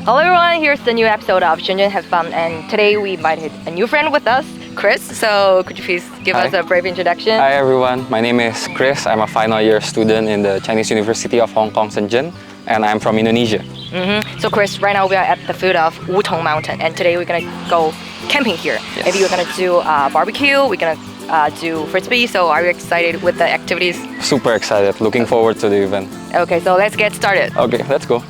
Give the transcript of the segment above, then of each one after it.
Hello everyone, here's the new episode of Shenzhen Has Fun, and today we invited a new friend with us, Chris. So could you please give us a brief introduction? Hi everyone, my name is Chris. I'm a final year student in the Chinese University of Hong Kong, Shenzhen, and I'm from Indonesia. So Chris, right now we are at the foot of Wutong Mountain, and today we're gonna go camping here. Yes. Maybe we're gonna do barbecue, we're gonna do frisbee. So are you excited with the activities? Super excited, looking forward to the event. Okay, so let's get started. Okay, let's go.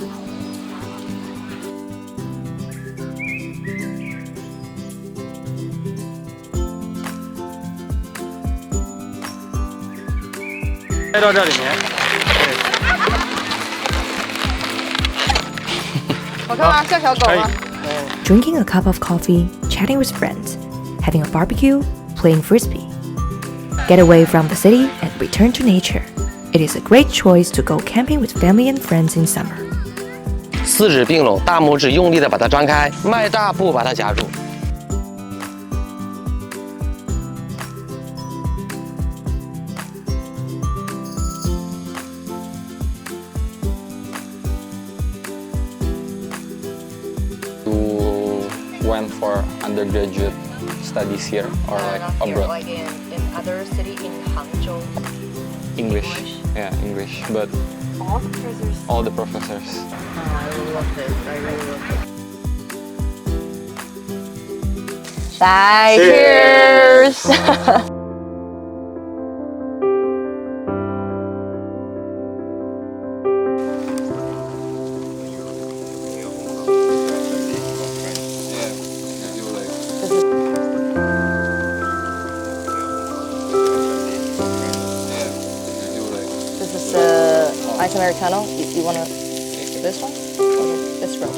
Drinking a cup of coffee, chatting with friends, having a barbecue, playing frisbee. Get away from the city and return to nature. It is a great choice to go camping with family and friends in summer. 四指并拢，大拇指用力的把它张开，迈大步把它夹住。You went for undergraduate studies here or like abroad? Like in other city in Hangzhou. English. Yeah, English. But All the professors. all the professors. I love it. I really love it. Bye. Cheers. This is the ice americano. You wanna this one? Okay, this row.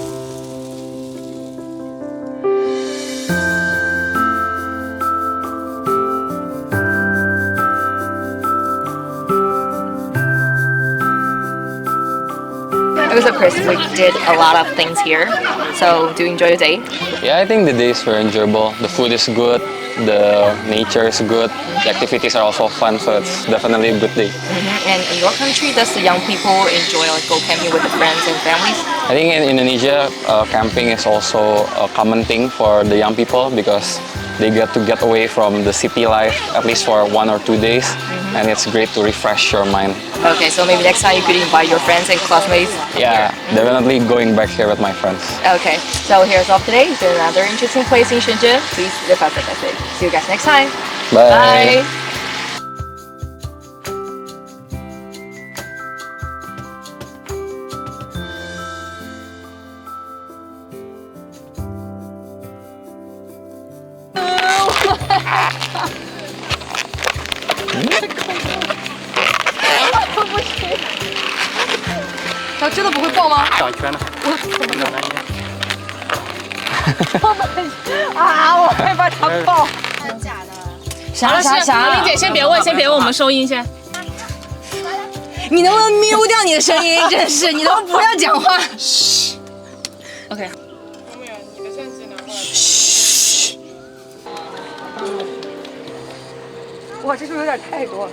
Okay, so Chris, we did a lot of things here. So do you enjoy the day? Yeah, I think the days were enjoyable. The food is good, the nature is good, the activities are also fun, so it's definitely a good day. And in your country, does the young people enjoy like go camping with their friends and families? I think in Indonesia, camping is also a common thing for the young people because they get to get away from the city life at least for 1 or 2 days, and it's great to refresh your mind. Okay, so maybe next time you could invite your friends and classmates. Yeah, definitely going back here with my friends. Okay, so here's all today. It's another interesting place in Shenzhen. Please live us a message. See you guys next time. Bye. Bye.它真的不会爆吗？转圈了。啊！我害怕它爆。啥？玲姐先别问，我们收音先。你能不能mute掉你的声音？真是，你能不能不要讲话？ OK。哇，这是不是有点太多了？